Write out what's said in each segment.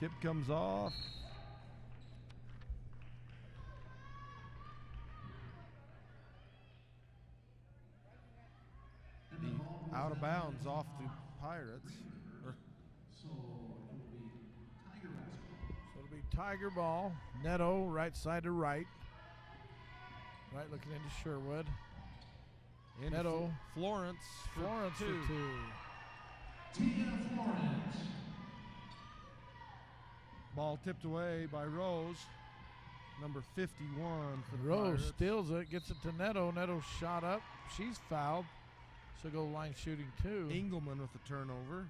Tip comes off. Out of bounds off the Pirates. So it'll be Tiger ball. Neto, right side to right. Right looking into Sherwood. Neto. Florence for Florence two. for two. Tia Florence. Ball tipped away by Rose. Number 51 for the Rose Pirates. steals it, gets it to Neto. Neto shot up. She's fouled. So go line shooting two. Engelman with the turnover.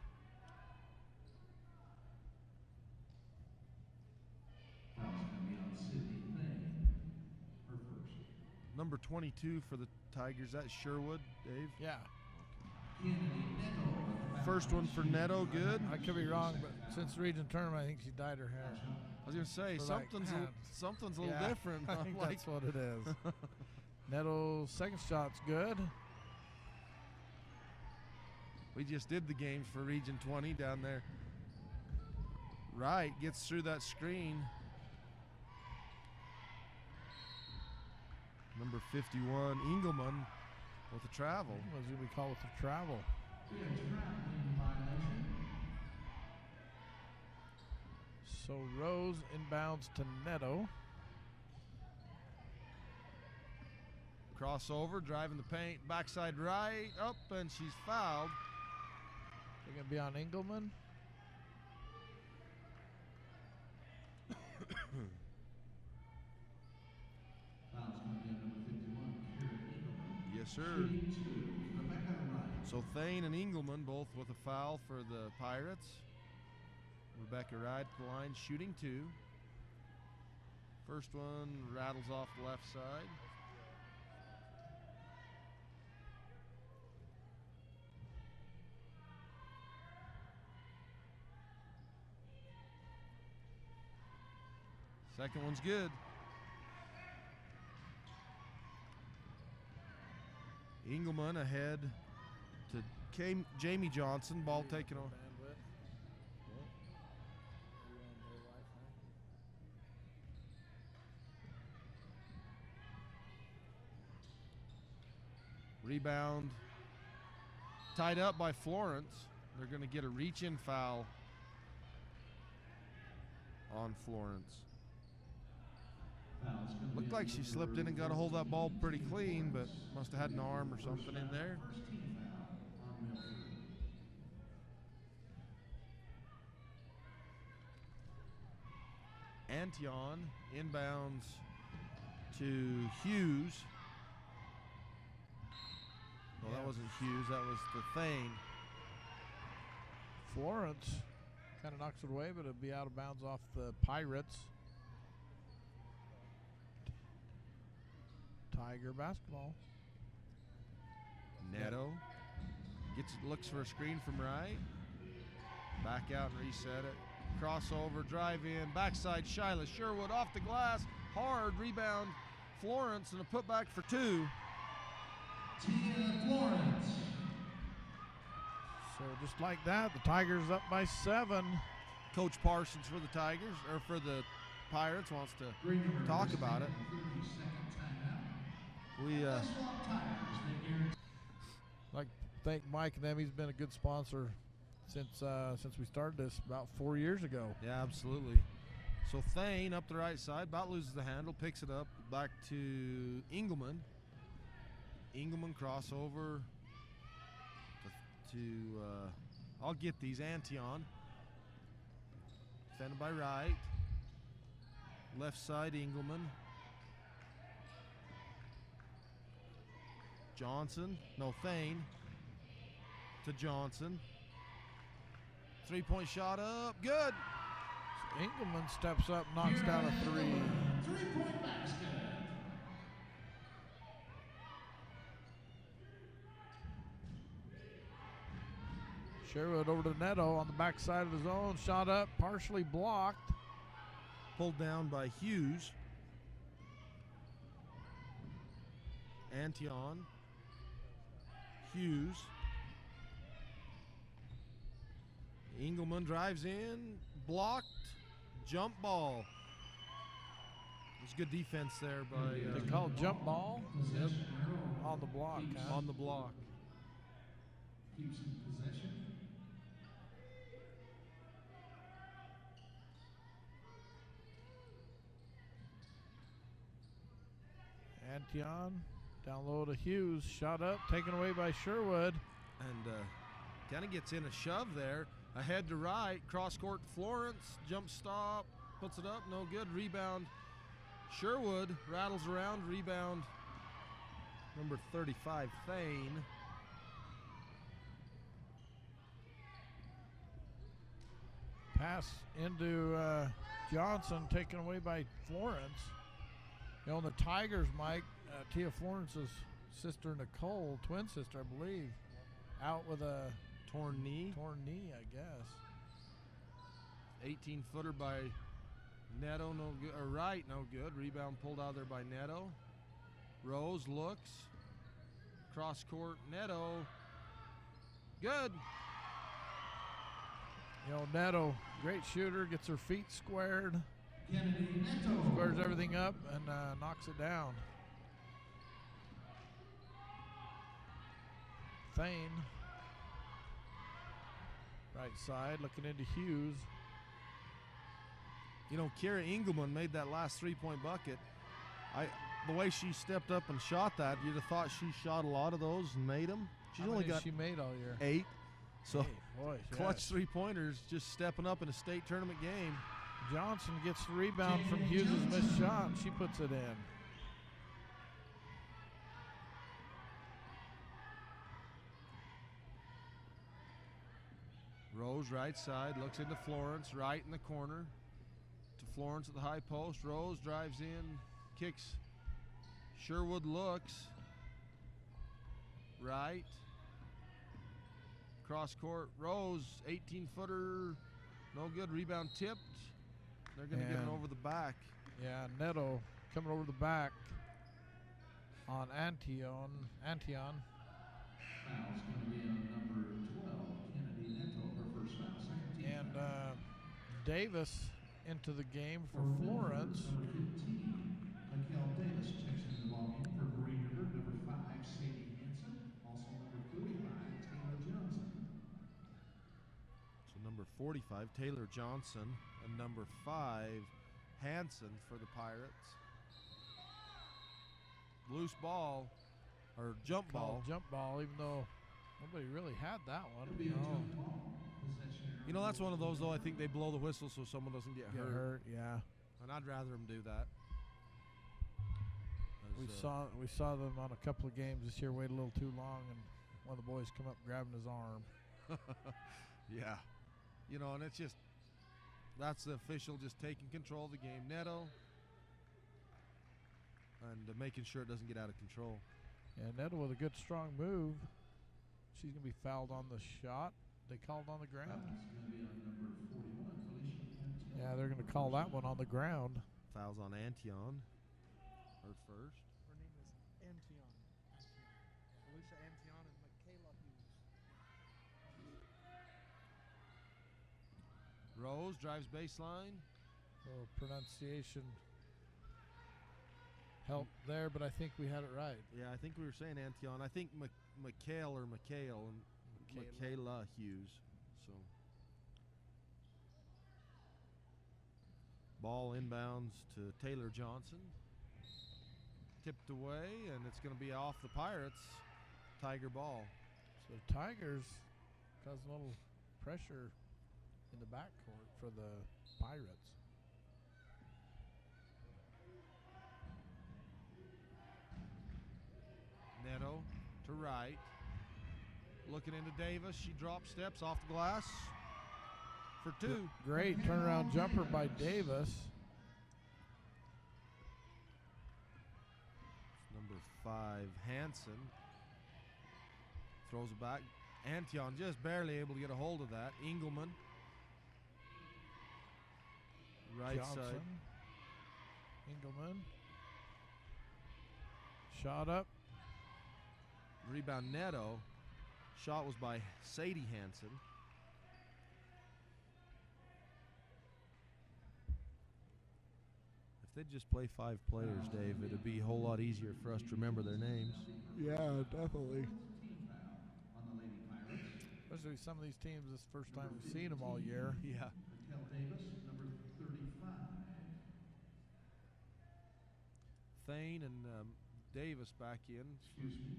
Number 22 for the Tigers. That's Sherwood, Dave. Yeah. First one for Neto, good. I could be wrong, but since the region tournament, I think she dyed her hair. I was going to say, So, like, something's a little yeah, different. I think that's what it is. Neto's second shot's good. We just did the games for Region 20 down there. Wright gets through that screen. Number 51, Engelman with the travel. What's going to be called with the travel? So Rose inbounds to Neto. Crossover, driving the paint, backside right, up, and she's fouled. They're going to be on Engelman. Yes, sir. So Thane and Engelman both with a foul for the Pirates. Rebecca Wright at the line, shooting two. First one rattles off the left side. Second one's good. Engelman ahead to Jamie Johnson. Ball taken on. Rebound. Tied up by Florence. They're going to get a reach-in foul on Florence. Looked like she slipped in and got a hold of that ball pretty clean, but must have had an arm or something in there. Antion inbounds to Hughes. No, that wasn't Hughes, that was the Thane. Florence kind of knocks it away, but it'll be out of bounds off the Pirates. Tiger basketball. Neto looks for a screen from right. Back out and reset it. Crossover, drive in, backside Shyla Sherwood off the glass. Hard rebound, Florence, and a putback for two. Tia Florence. So just like that, the Tigers up by 7. Coach Parsons for the Tigers, or for the Pirates, wants to talk about it. We like thank Mike and them. He's been a good sponsor since we started this about 4 years ago. Yeah, absolutely. So Thane up the right side, about loses the handle, picks it up, back to Engelman. Engelman crossover to I'll get these, Antion. Defended by Wright. Left side, Engelman. Thane to Johnson. Three-point shot up, good. So Engelman steps up, knocks down a 3. 3-point basket. Sherwood over to Neto on the backside of the zone. Shot up, partially blocked. Pulled down by Hughes. Antion. Hughes. Engelman drives in, blocked. jump ball. There's good defense there by They call jump ball yep, on the block. Huh? on the block. Keeps in possession. Antion down low to Hughes. Shot up, taken away by Sherwood. And kind of gets in a shove there. Ahead to right, cross court to Florence. Jump stop, puts it up, no good. Rebound. Sherwood rattles around, rebound. Number 35, Thane. Pass into Johnson, taken away by Florence. You know, the Tigers, Mike, Tia Florence's sister Nicole, twin sister, I believe, out with a Torn knee. torn knee, I guess. 18-footer by Neto, no good. Or right, no good. Rebound pulled out there by Neto. Rose looks. Cross court, Neto. Good. You know, Neto, great shooter, gets her feet squared, Kennedy Neto. squares everything up, and knocks it down. Thane, right side, looking into Hughes. You know, Kira Engelman made that last three-point bucket. The way she stepped up and shot that, you'd have thought she shot a lot of those and made them. She's How only many got she made all year. 8. So Hey, boy, clutch yes. three-pointers, just stepping up in a state tournament game. Johnson gets the rebound from Hughes' missed shot, and she puts it in. Rose right side, looks into Florence, right in the corner. To Florence at the high post. Rose drives in, kicks. Sherwood looks. Right. Cross court. Rose, 18-footer. No good. Rebound tipped. They're going to get it And- over the back. Yeah, Neto coming over the back on Antion. Foul's going to be on number 12, Kennedy Neto, her first foul, second team And foul. Davis into the game for Milford, Florence. Number 15, Mikhail Davis checks into the ballgame for Green River. Number 5, Sadie Hansen. Also number 45, Taylor Johnson. So number 45, Taylor Johnson. And number 5, Hansen for the Pirates. Loose ball, or jump ball. Called jump ball, even though nobody really had that one. It'll be a No. jump ball. Possession You know, that's one of those, though, I think they blow the whistle so someone doesn't get Get hurt, yeah. And I'd rather them do that. We As, saw them on a couple of games this year wait a little too long, and one of the boys come up grabbing his arm. yeah. You know, and it's just, that's the official just taking control of the game. Neto. And making sure it doesn't get out of control. And Neto with a good strong move. She's going to be fouled on the shot. They called on the ground. Foul's going to be on number 41, Felicia Antion. Yeah, they're going to call that one on the ground. Fouls on Antion. Her first. Her name is Antion. Felicia Antion and Michaela Hughes. Rose drives baseline. So pronunciation helped there, but I think we had it right. Yeah, I think we were saying Antion. I think Mikhail and Michaela Hughes. So ball inbounds to Taylor Johnson. Tipped away, and it's going to be off the Pirates. Tiger ball. So Tigers caused a little pressure in the backcourt for the Pirates. Neto to right. Looking into Davis. She drops steps off the glass for 2. Great turnaround jumper by Davis. Number 5, Hansen. Throws it back. Antion just barely able to get a hold of that. Engelman. Right Johnson. side. Engelman. Shot up. Rebound Neto. Shot was by Sadie Hansen. they'd just play 5 players, Dave, it'd be a whole lot easier for us to remember their names. Yeah, definitely. Especially some of these teams, this is the first time we've seen them all year. Yeah. Davis, number 35. Thane and Davis back in. Excuse me,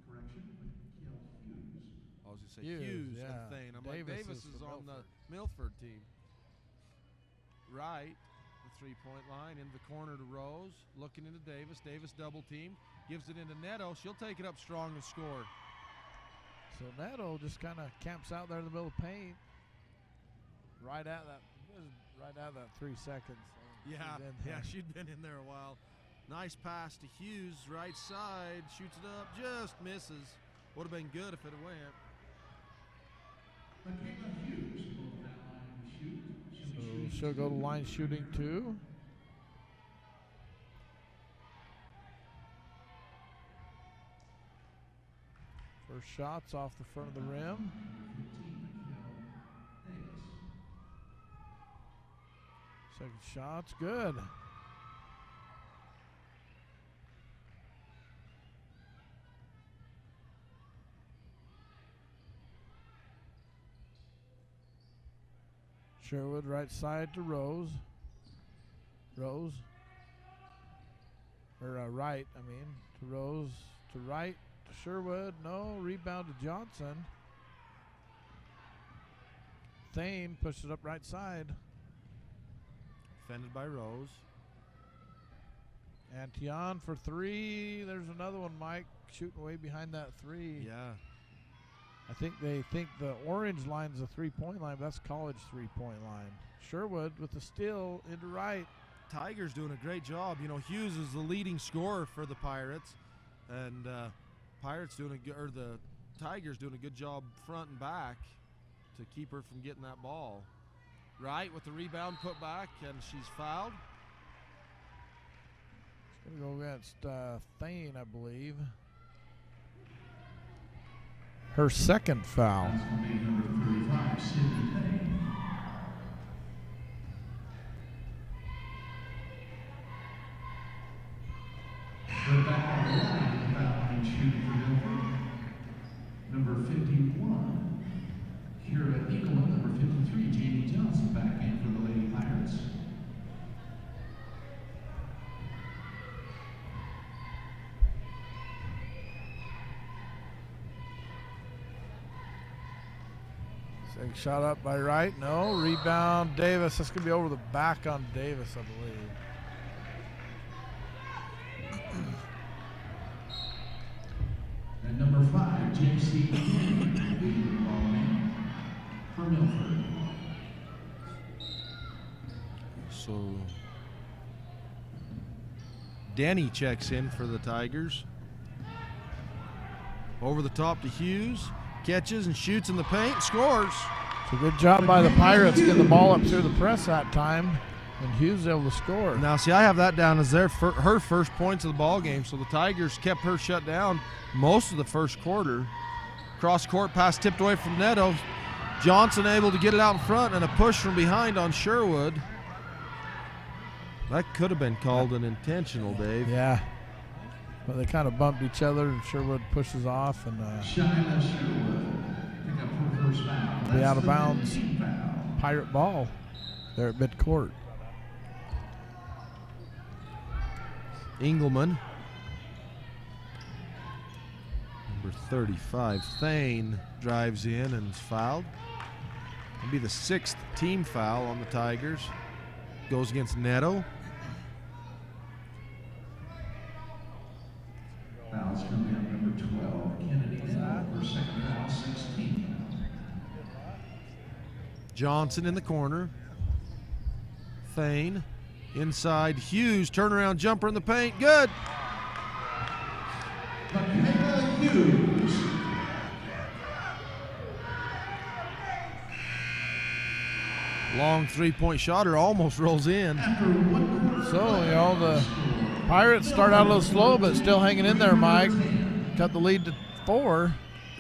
correction, Mikhail Hughes. I was going to say Hughes, Hughes yeah. and Thane. I'm Davis like, Davis is is for on the Milford team. Right, the 3-point line, into the corner to Rose, looking into Davis. Davis double team, gives it into Neto. She'll take it up strong and score. So Neto just kind of camps out there in the middle of the paint. Right at that 3 seconds. So Yeah, she'd been in there a while. Nice pass to Hughes, right side, shoots it up, just misses. Would have been good if it had went. Michaela Hughes will go down line and shoot. So she'll go to line shooting too. First shot's off the front of the rim. Second shot's good. Sherwood right side to Rose. Rose. Or right, I mean. To Rose. To right. To Sherwood. No. Rebound to Johnson. Thane pushes it up right side. Defended by Rose. Antion for 3. There's another one, Mike. Shooting way behind that 3. Yeah. I think they think the orange line's a 3-point line, but that's college 3-point line. Sherwood with the steal into right. Tigers doing a great job. You know, Hughes is the leading scorer for the Pirates, and the Tigers doing a good job front and back to keep her from getting that ball. Right with the rebound put back, and she's fouled. It's going to go against Thane, I believe. Her second foul. That's going to be number 35, Sydney Payne. We're back on the line, foul line shooting for Milford. Number 51, Kira Eagleman. Number 53, Jamie Johnson, back in for the Lady Pirates. Second shot up by right. No. Rebound Davis. That's going to be over the back on Davis, I believe. And number 5, J.C. leading the ball game for Milford. So Denny checks in for the Tigers. Over the top to Hughes. Catches and shoots in the paint, scores. It's a good job by the Pirates getting the ball up through the press that time, and Hughes able to score. Now, see, I have that down as her first points of the ball game, so the Tigers kept her shut down most of the first quarter. Cross-court pass tipped away from Neto. Johnson able to get it out in front, and a push from behind on Sherwood. That could have been called an intentional, Dave. Yeah. But they kind of bumped each other, and Sherwood pushes off, and Shyla Sherwood pick up her first foul. be out of That's the bounds. 15th foul. Pirate ball there at midcourt. Engelman. Number 35, Thane, drives in and is fouled. It'll be the 6th team foul on the Tigers. Goes against Neto. Foul's going to be on number 12, Kennedy Neto, her second foul, 16. Johnson in the corner. Thane inside. Hughes, turnaround jumper in the paint. Good. Michaela Hughes. Long 3-point shotter almost rolls in. After 1 quarter. So, you know, the Pirates start out a little slow, but still hanging in there, Mike. Cut the lead to 4,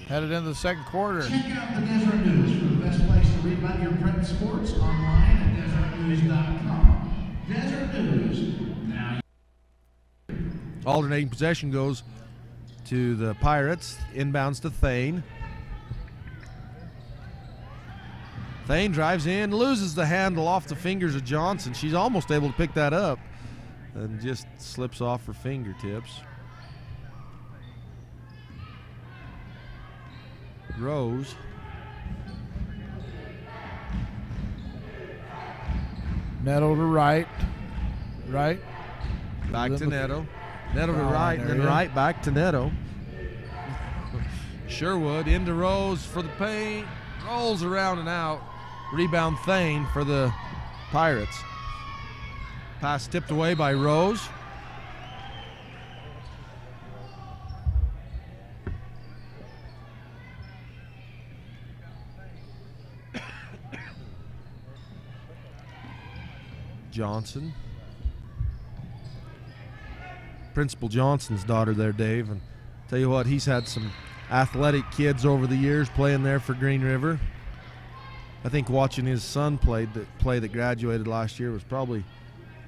headed into the second quarter. Check out the Desert News for the best place to read about your prep sports online at desertnews.com. Desert News, now Alternating possession goes to the Pirates. Inbounds to Thane. Thane drives in, loses the handle off the fingers of Johnson. She's almost able to pick that up and just slips off her fingertips. Rose. Netto to right. Right. Back to Netto. Netto to foul right, line and then area. right back to Netto. Sherwood into Rose for the paint. Rolls around and out. Rebound Thane for the Pirates. Pass tipped away by Rose. Johnson. Principal Johnson's daughter there, Dave. And tell you what, he's had some athletic kids over the years playing there for Green River. I think watching his son play that graduated last year was probably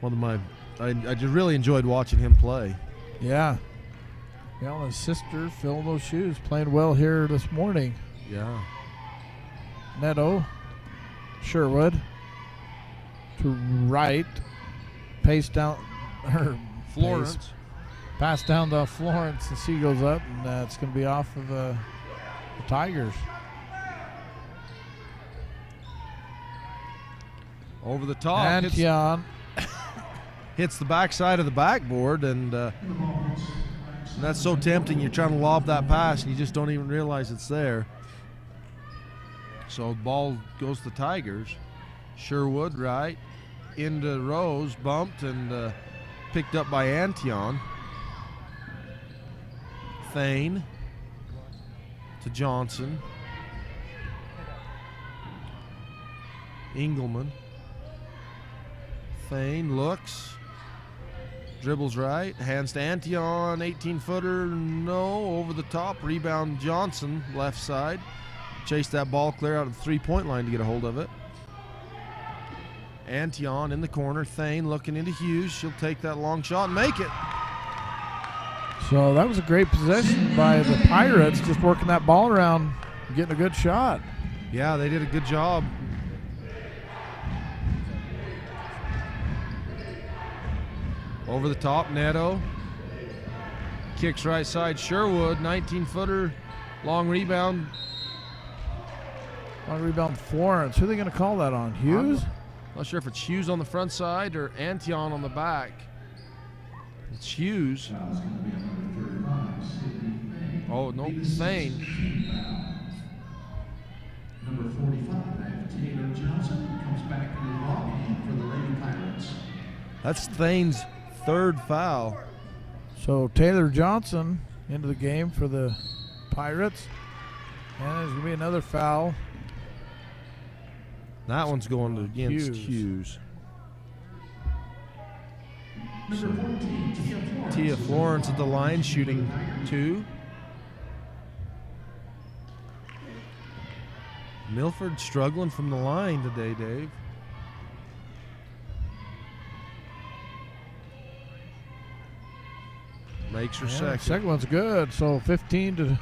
one of my. I just really enjoyed watching him play. Yeah. Yeah, and his sister filling those shoes, playing well here this morning. Yeah. Netto, Sherwood to right, pace down her Florence. pass down to Florence, and she goes up, and it's going to be off of the Tigers. Over the top. Antion. Hits the backside of the backboard, and that's so tempting. You're trying to lob that pass, and you just don't even realize it's there. So the ball goes to the Tigers. Sherwood right into Rose, bumped and picked up by Antion. Thane to Johnson. Engelman. Thane looks. Dribbles right, hands to Antion, 18-footer, no, over the top, rebound Johnson, left side. Chase that ball clear out of the three-point line to get a hold of it. Antion in the corner, Thane looking into Hughes, she'll take that long shot and make it. So that was a great possession by the Pirates, just working that ball around, getting a good shot. Yeah, they did a good job. Over the top, Netto. Kicks right side, Sherwood, 19-footer, long rebound. Long rebound, Florence. Who are they going to call that on? Hughes? Not sure if it's Hughes on the front side or Antion on the back. It's Hughes. Oh, no, Thane. Number 45, Taylor Johnson, comes back in the ball game for the Lady Pirates. That's Thane's third foul. So Taylor Johnson into the game for the Pirates. And there's going to be another foul. That one's going against Hughes. Number 14, Tia Florence at the line, shooting 2. Milford struggling from the line today, Dave. Makes her second. Second one's good. So 15-12.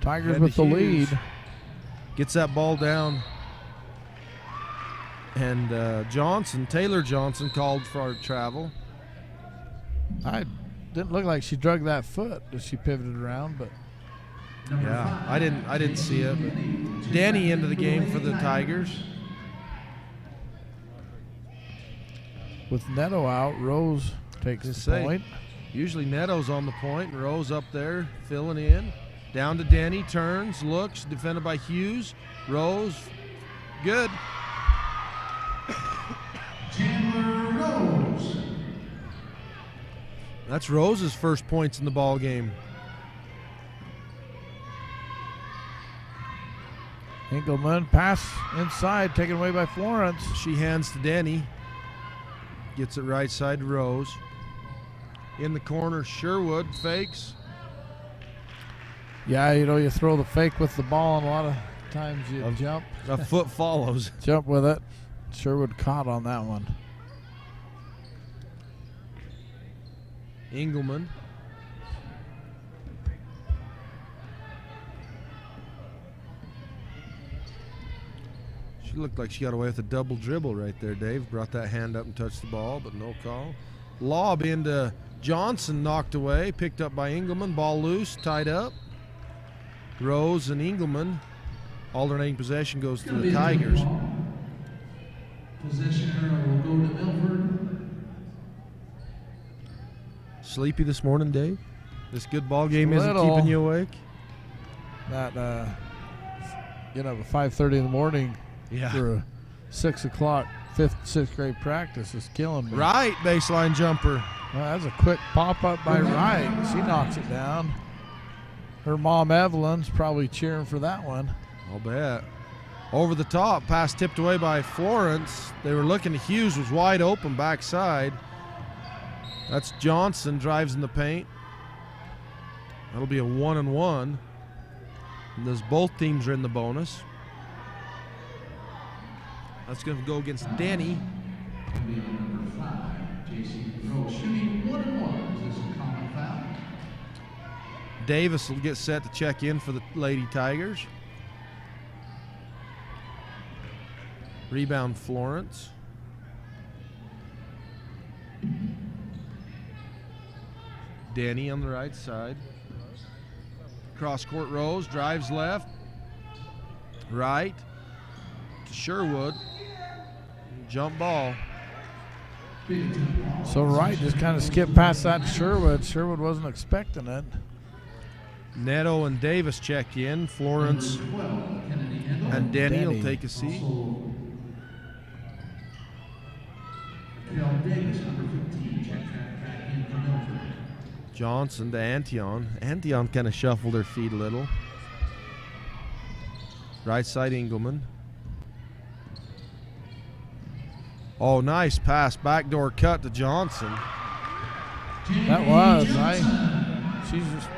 Tigers Head with to the Hughes. lead. Gets that ball down. And Taylor Johnson called for travel. I didn't look like she drug that foot as she pivoted around, but Yeah, I didn't see it. But Danny into the game for the Tigers. with Netto out, Rose takes the point. Usually Netto's on the point, and Rose up there filling in. Down to Denny, turns, looks, defended by Hughes. Rose, good. Chandler Rose. That's Rose's first points in the ball game. Engelman, pass inside, taken away by Florence. She hands to Denny. Gets it right side to Rose. In the corner, Sherwood fakes. Yeah, you know, you throw the fake with the ball, and a lot of times you jump. A foot follows. Jump with it. Sherwood caught on that one. Engelman. She looked like she got away with a double dribble right there, Dave. Brought that hand up and touched the ball, but no call. Lob into Johnson, knocked away, picked up by Engelman. Ball loose, tied up. Rose and Engelman. Alternating possession goes to the Tigers. Possession will go to Milford. Sleepy this morning, Dave? This good ball game isn't Little. keeping you awake? That, 5:30 in the morning for a 6 o'clock 5th, 6th grade practice is killing me. Right baseline jumper. Well, that's a quick pop-up by Wright. She knocks it down. Her mom, Evelyn's, probably cheering for that one. I'll bet. Over the top, pass tipped away by Florence. They were looking. Hughes was wide open backside. That's Johnson, drives in the paint. That'll be a 1-and-1. And those both teams are in the bonus. That's going to go against Denny. Number 5, J.C. Rose shooting 1-and-1. Is this a common foul? Davis will get set to check in for the Lady Tigers. Rebound Florence. Denny on the right side. Cross court Rose, drives left. Right to Sherwood. Jump ball. So Wright just kind of skipped past that to Sherwood. Sherwood wasn't expecting it. Neto and Davis check in. Florence and Denny will take a seat. Davis, number 15, check back in for Milford. Johnson to Antion. Antion kind of shuffled her feet a little. Right side Engelman. Oh, nice pass. Backdoor cut to Johnson. That was. She's just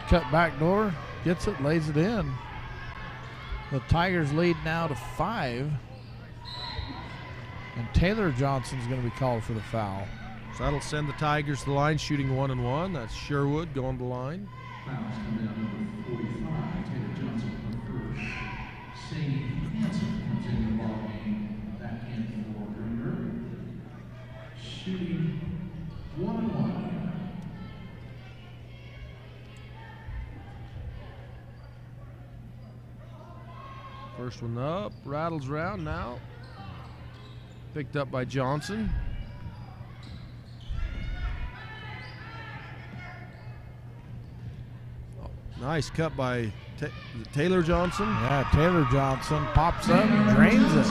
cut back door, gets it, lays it in. The Tigers lead now to 5. And Taylor Johnson's going to be called for the foul. So that'll send the Tigers to the line shooting 1-and-1. That's Sherwood going to the line. Fouls come down number 45, Taylor Johnson for first. Sadie Hansen comes in the ball game back in for Ringer. Shooting 1-and-1. First one up, rattles around now. Picked up by Johnson. Oh, nice cut by Taylor Johnson. Yeah, Taylor Johnson pops up, drains it.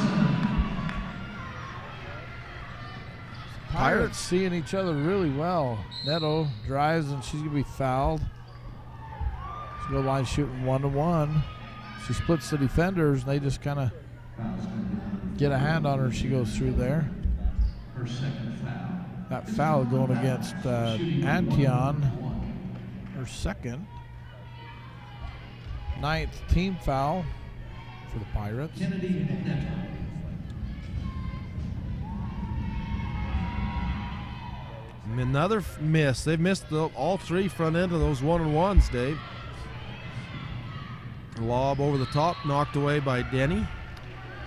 Pirates seeing each other really well. Neto drives and she's going to be fouled. She'll go line shooting 1-to-1. She splits the defenders and they just kind of get a hand on her. She goes through there. Her second foul. That foul going against Antion. Her second. 9th team foul for the Pirates. Kennedy Neto. Another miss. They've missed all 3 front end of those 1-and-1s, Dave. Lob over the top, knocked away by Denny.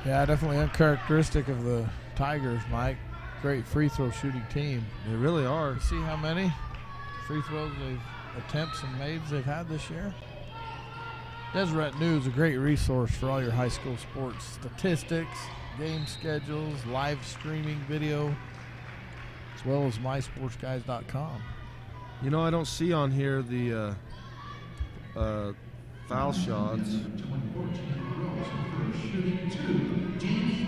Yeah, definitely uncharacteristic of the Tigers, Mike. Great free throw shooting team. They really are. You see how many free throws attempts and mades they've had this year? Deseret News, a great resource for all your high school sports statistics, game schedules, live streaming video, as well as mysportsguys.com. You know, I don't see on here the foul shots.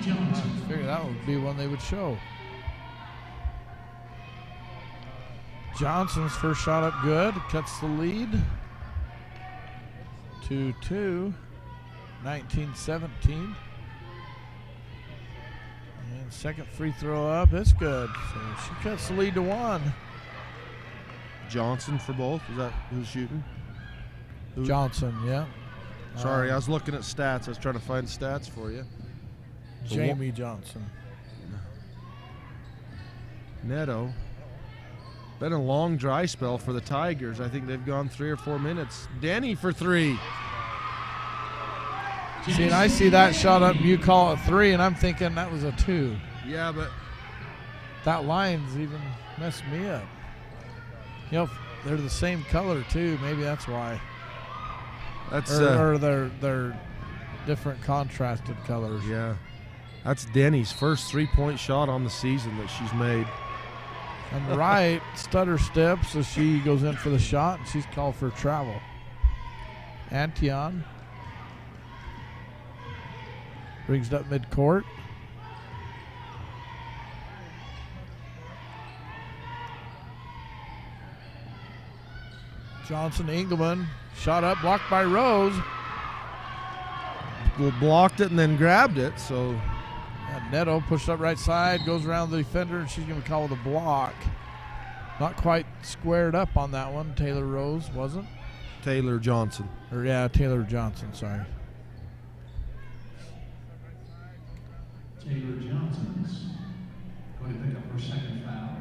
I figured that would be one they would show. Johnson's first shot up good, cuts the lead. 2-2, 19-17. And second free throw up, it's good. So she cuts the lead to 1. Johnson for both. Is that who's shooting? Johnson, yeah. Sorry, I was looking at stats. I was trying to find stats for you. Jamie Johnson. Neto. Been a long dry spell for the Tigers. I think they've gone 3 or 4 minutes. Denny for 3. See, and I see that shot up, you call it 3, and I'm thinking that was a 2. Yeah, but That line's even messed me up. You know, they're the same color too. Maybe that's why. that's Or they're different contrasted colors. yeah. That's Denny's first 3-point shot on the season that she's made. On the right, stutter step, so she goes in for the shot, and she's called for travel. Antion brings it up midcourt. Johnson Engelman, shot up, blocked by Rose. Well, blocked it and then grabbed it, so And Neto pushed up right side, goes around the defender, and she's going to call the block. Not quite squared up on that one. Taylor Rose wasn't. Taylor Johnson. Or yeah, Taylor Johnson, sorry. Taylor Johnson's going to pick up her second foul.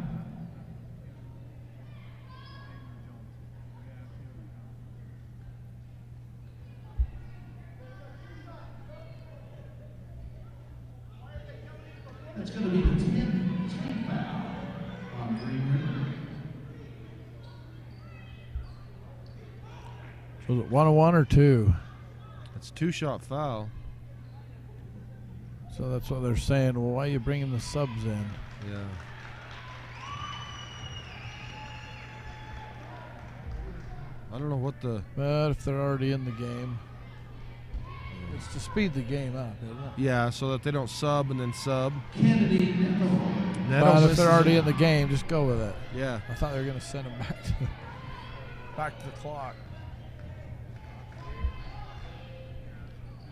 That's going to be the 10th foul on Green River. Was it 1-on-1 or 2? It's 2-shot foul. So that's what they're saying. Well, why are you bringing the subs in? Yeah. I don't know what the. But if they're already in the game, it's to speed the game up, isn't it? Yeah, so that they don't sub and then sub. Kennedy Neto. But if misses they're already it. in the game, just go with it. Yeah. I thought they were going to send them back to the clock.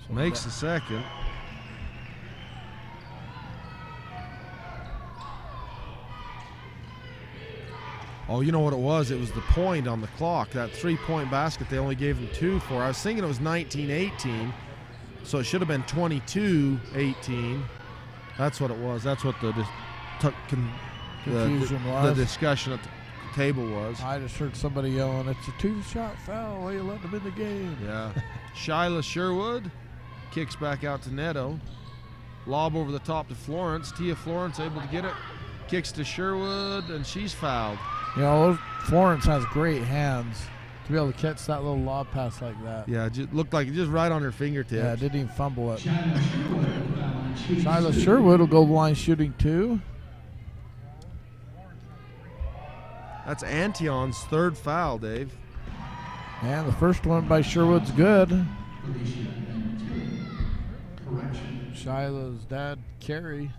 So Makes that- the second. Oh, you know what it was? It was the point on the clock. That 3-point basket they only gave them 2 for. I was thinking it was 19-18, so it should have been 22-18. That's what it was. That's what the Confusion the was. discussion at the table was. I just heard somebody yelling, "It's a 2-shot foul. Why you letting them in the game?" Yeah. Shyla Sherwood kicks back out to Neto. Lob over the top to Florence. Tia Florence able to get it. Kicks to Sherwood, and she's fouled. You know, Florence has great hands to be able to catch that little lob pass like that. Yeah, it looked like just right on her fingertips. Yeah, didn't even fumble it. Shyla Sherwood will foul line shooting Shyla 2. Sherwood will go the line shooting 2. That's Antion's 3rd foul, Dave. And the first one by Sherwood's good. Felicia and Tilly. Correction. Shyla's dad, Kerry,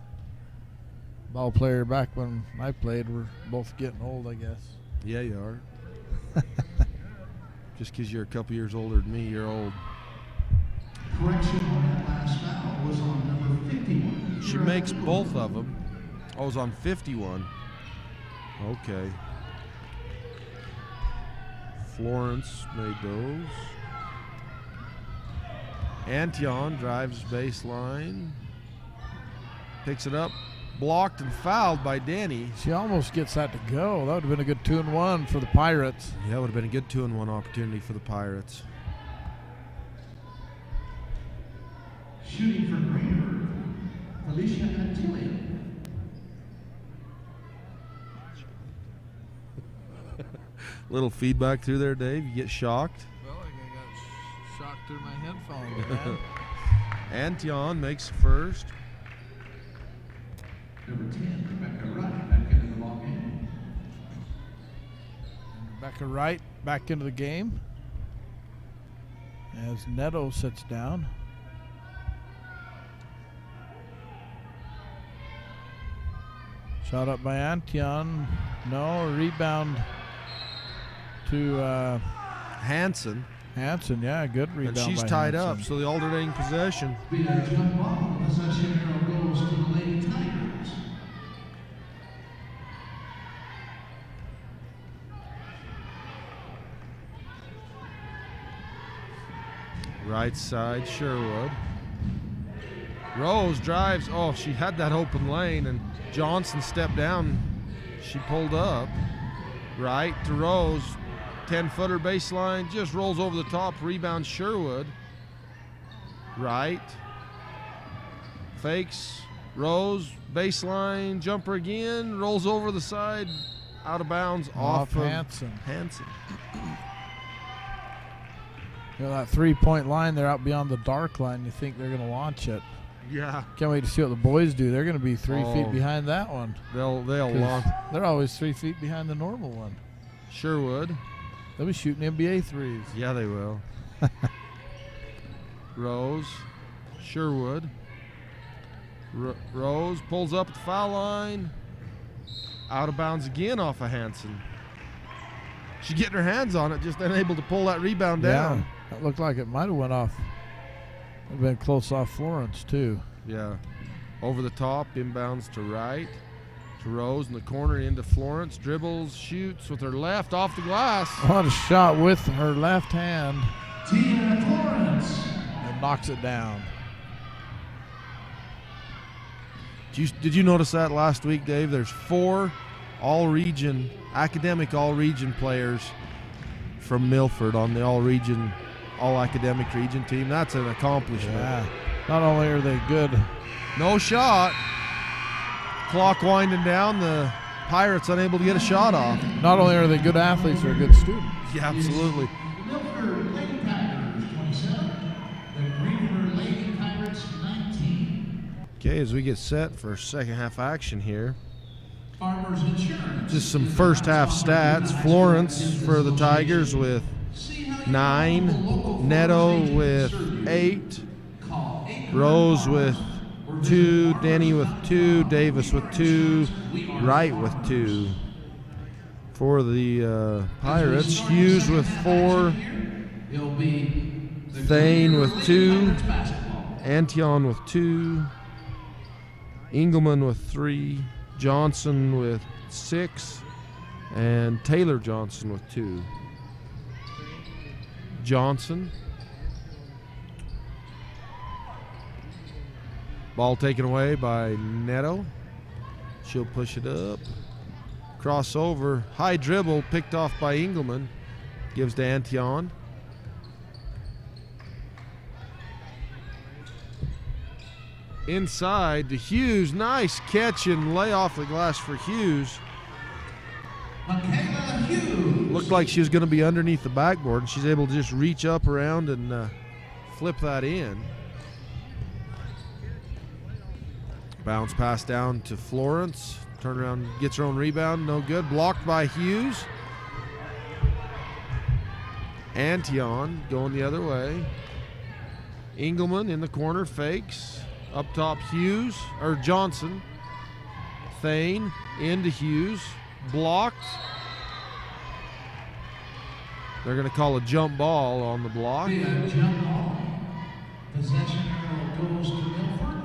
ball player back when I played. We're both getting old, I guess. Yeah, you are. Just because you're a couple years older than me, you're old. Correction on that last foul was on number 51. She makes both of them. Oh, it was on 51. Okay. Florence made those. Antion drives baseline. Picks it up. Blocked and fouled by Danny. She almost gets that to go. That would have been a good 2-and-1 for the Pirates. Yeah, would have been a good 2-and-1 opportunity for the Pirates. Shooting for Greenberg. Felicia and Tilly. Little feedback through there, Dave. You get shocked. Well, I got shocked through my headphones, man. Antion makes first. Number 10, Rebecca Wright, back into the ball game. Rebecca Wright back into the game as Neto sits down. Shot up by Antion. No, rebound to Hansen. Hansen. Yeah, good rebound. And she's by tied Hansen. up, so the alternating possession. Be a jump ball. The possession arrow goes to the Lady Tigers. Right side, Sherwood. Rose drives. Oh, she had that open lane, and Johnson stepped down. She pulled up. Right to Rose. 10-footer baseline. Just rolls over the top. Rebound Sherwood. Right. Fakes. Rose. Baseline. Jumper again. Rolls over the side. Out of bounds. Off of Hanson. You know, that three-point line, they're out beyond the dark line. You think they're going to launch it. Yeah. Can't wait to see what the boys do. They're going to be 3 feet behind that one. They'll launch. They're always 3 feet behind the normal one. Sherwood. They'll be shooting NBA threes. Yeah, they will. Rose. Sherwood. Rose pulls up at the foul line. Out of bounds again off of Hanson. She's getting her hands on it, just unable to pull that rebound down. That looked like it might have went off. It'd been close off Florence, too. Yeah. Over the top, inbounds to right. To Rose in the corner, into Florence. Dribbles, shoots with her left off the glass. What a shot with her left hand. Tia Florence. And knocks it down. Did you notice that last week, Dave? There's 4 all-region, academic all-region players from Milford on the all-region, all-academic region team. That's an accomplishment. Yeah. Not only are they good. No shot. Clock winding down. The Pirates unable to get a shot off. Not only are they good athletes, they're good students. Yeah, absolutely. Milford Lady Tigers 27. The Greenwood Lady Pirates 19. Okay, as we get set for second half action here. Farmers Insurance. Just some first half stats. Florence for the Tigers with 9. Neto with 8. Rose with 2. Denny with 2. Davis with 2. Wright with 2. For the Pirates, Hughes with 4. Thane with 2. Antion with 2. Engelman with 3. Johnson with 6. And Taylor Johnson with 2. Johnson. Ball taken away by Neto. She'll push it up. Crossover. High dribble picked off by Engelman. Gives to Antion. Inside to Hughes. Nice catch and lay off the glass for Hughes. Michaela Hughes. Looked like she was going to be underneath the backboard, and she's able to just reach up around and flip that in. Bounce pass down to Florence. Turn around, gets her own rebound. No good. Blocked by Hughes. Antion going the other way. Engelman in the corner fakes. Up top Hughes, or Johnson. Thane into Hughes. Blocked. They're going to call a jump ball on the block. Jump ball. Possession arrow goes to Milford.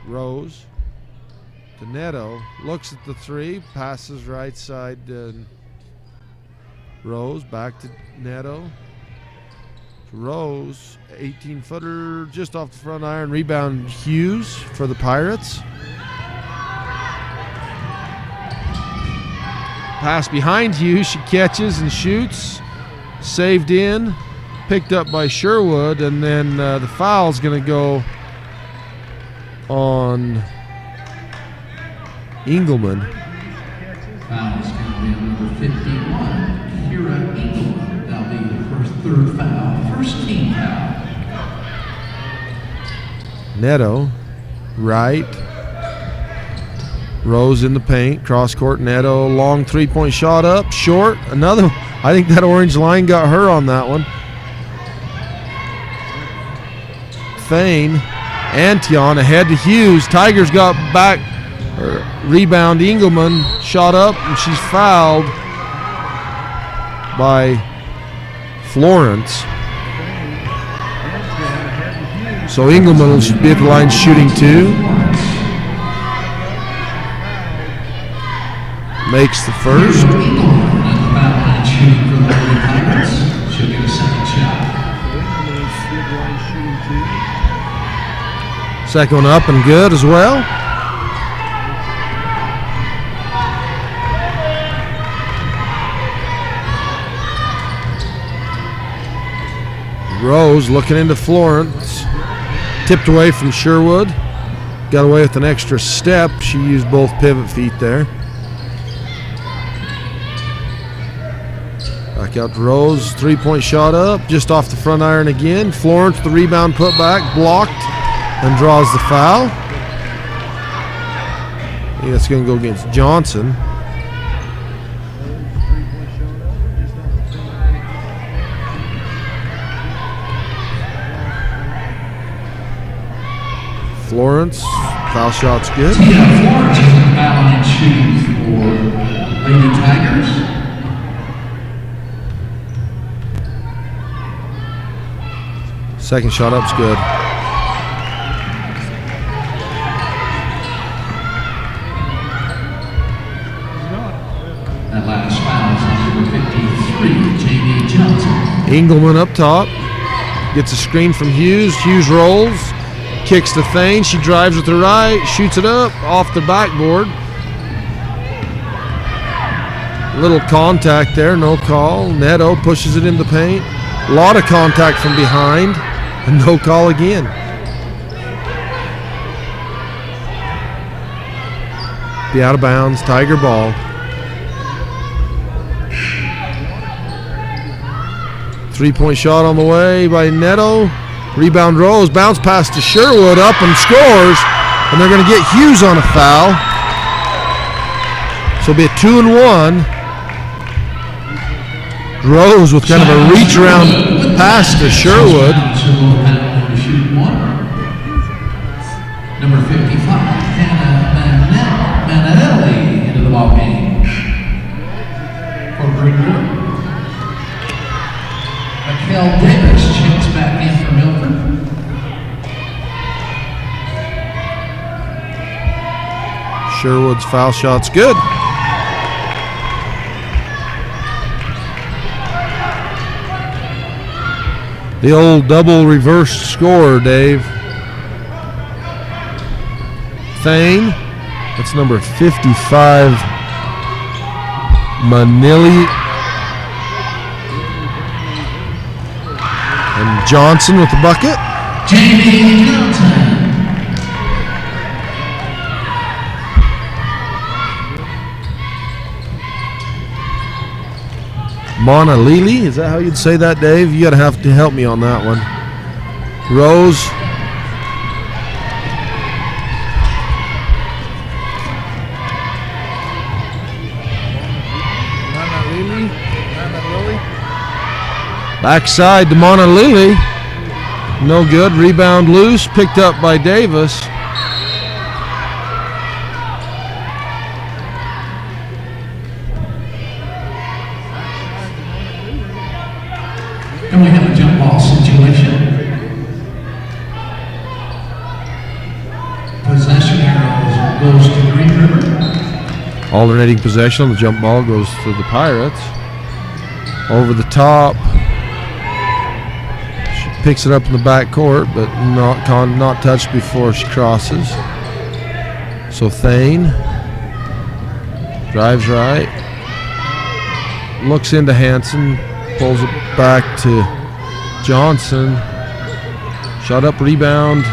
Rose to Neto, looks at the 3, passes right side to Rose, back to Neto. Rose, 18-footer just off the front iron, rebound Hughes for the Pirates. Pass behind Hughes, she catches and shoots, saved in, picked up by Sherwood, and then the foul's going to go on Engelman. Foul's going to be on number 51, Kira Engelman. That'll be her third foul, first team foul. Neto, right. Rose in the paint, cross court. Neto, long 3-point shot up, short. Another. I think that orange line got her on that one. Thane. Antion ahead to Hughes. Tigers got back. Rebound Engelman. Shot up and she's fouled by Florence. So Engelman will be at the line shooting 2. Makes the first. Shooting for the Pirates. She'll get a second shot. Second one up and good as well. Rose looking into Florence. Tipped away from Sherwood. Got away with an extra step. She used both pivot feet there. Back out to Rose. 3-point shot up. Just off the front iron again. Florence, the rebound put back. Blocked and draws the foul. I think that's going to go against Johnson. Florence, foul shot's good. Tia Florence is in foul line shooting for Lady Tigers. Second shot up's good. That last foul is on number 53, Jamie Johnson. Engelman up top. Gets a screen from Hughes. Hughes rolls. Kicks to Thane. She drives with the right. Shoots it up off the backboard. Little contact there. No call. Neto pushes it in the paint. A lot of contact from behind. And no call again. Be out of bounds. Tiger ball. 3-point shot on the way by Neto. Rebound Rose, bounce pass to Sherwood, up and scores, and they're going to get Hughes on a foul. So it'll be a 2-and-1. Rose with kind of a reach around pass to Sherwood. Number 55, Hannah Manelli into the ball game for Green River. Raquel Davis checks back in for Milford. Sherwood's foul shot's good. The old double reverse score, Dave. Thane, that's number 55, Manili. And Johnson with the bucket. Jamie Johnson. Monalili, is that how you'd say that, Dave? You gotta have to help me on that one. Rose. Backside to Monalili. No good. Rebound loose. Picked up by Davis. And we have a jump ball situation. Possession arrows goes to Green River. Alternating possession on the jump ball goes to the Pirates. Over the top. She picks it up in the back court, but not touched before she crosses. So Thane drives right. Looks into Hanson. Pulls it back to Johnson. Shot up, rebound.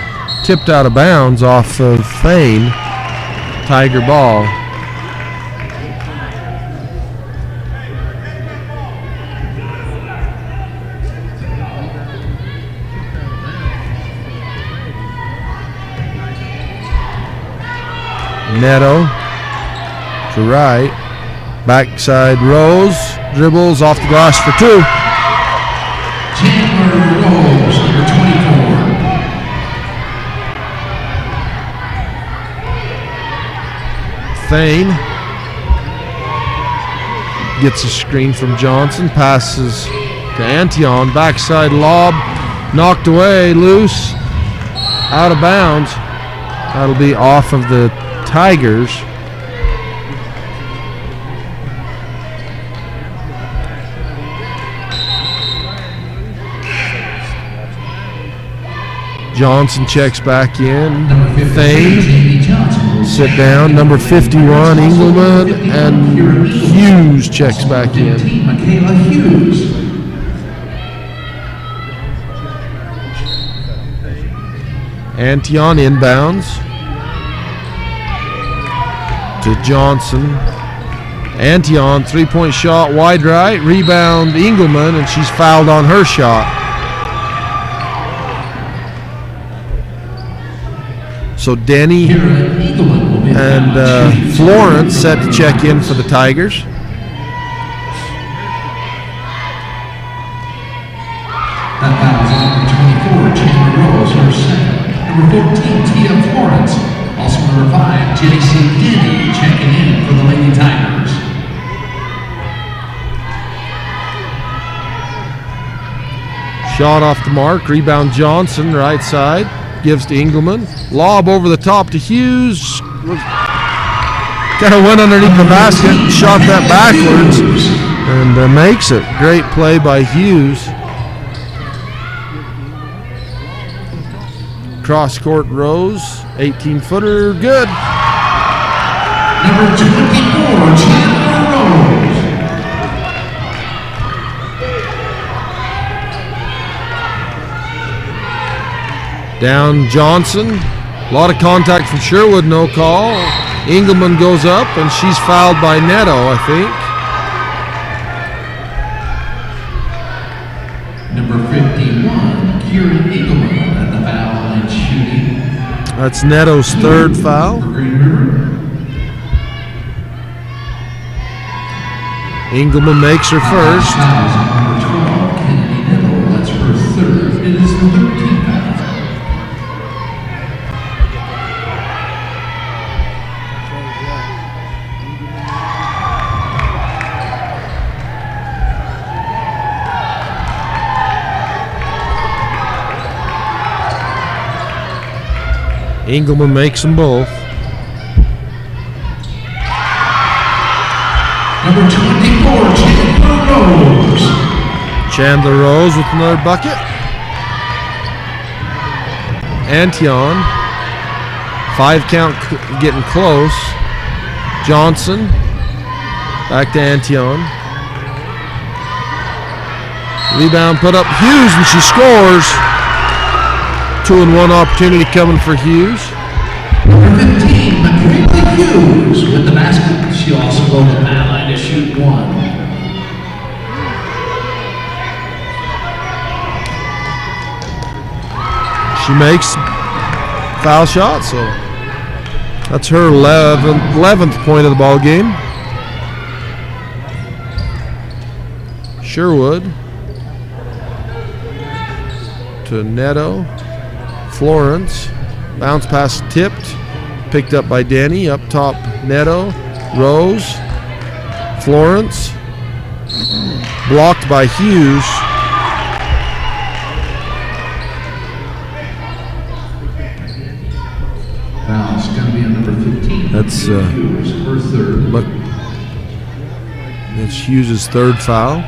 Tipped out of bounds off of Thane. Tiger ball. Neto to right. Backside Rose. Dribbles off the glass for two. Chandler Rose, number 24. Thane gets a screen from Johnson. Passes to Antion. Backside lob. Knocked away. Loose. Out of bounds. That'll be off of the Tigers. Johnson checks back in. Number 53, Thane, Jamie Johnson will sit check down. in Number for the Lady 51, Tigers. Also Engelman, number 51, and Kira Engelman. Hughes checks Also back number in. 15, Michaela Hughes. Antion inbounds to Johnson. Antion, three-point shot, wide right, rebound Engelman, and she's fouled on her shot. So Denny Kira Engelman will be and fouled, shooting Florence two. set to check in for the Tigers. That fouls on number 24, Chandler Rose, her second. Number 14, Tia Florence. Also number 5, J.C. Denny checking in for the Lady Tigers. Shot off the mark, rebound Johnson, right side, gives to Engelman. Lob over the top to Hughes. Kind of went underneath the basket, shot that backwards, and makes it. Great play by Hughes. Cross court Rose, 18-footer, good. Number 24, Chandler Rose. Down Johnson, a lot of contact from Sherwood, no call. Engelman goes up, and she's fouled by Neto, I think. Number 51, Kieran Engelman at the foul and shooting. That's Neto's third foul. For Green River. Engelman makes her first. Fouls on number 12, Kennedy Neto. That's her third. It is the 13th foul. Engelman makes them both. Number 24, Chandler Rose. Chandler Rose with another bucket. Antion, 5 count getting close. Johnson, back to Antion. Rebound put up Hughes, and she scores. 2-and-1 opportunity coming for Hughes. Number 15, Michaela Hughes with the basket. She also go to the foul line to shoot one. She makes foul shot, so that's her 11th point of the ball game. Sherwood to Neto. Florence, bounce pass tipped, picked up by Denny, up top Neto, Rose, Florence, blocked by Hughes. Foul's going to be on number 15. That's Hughes, her third. but it's Hughes' third foul.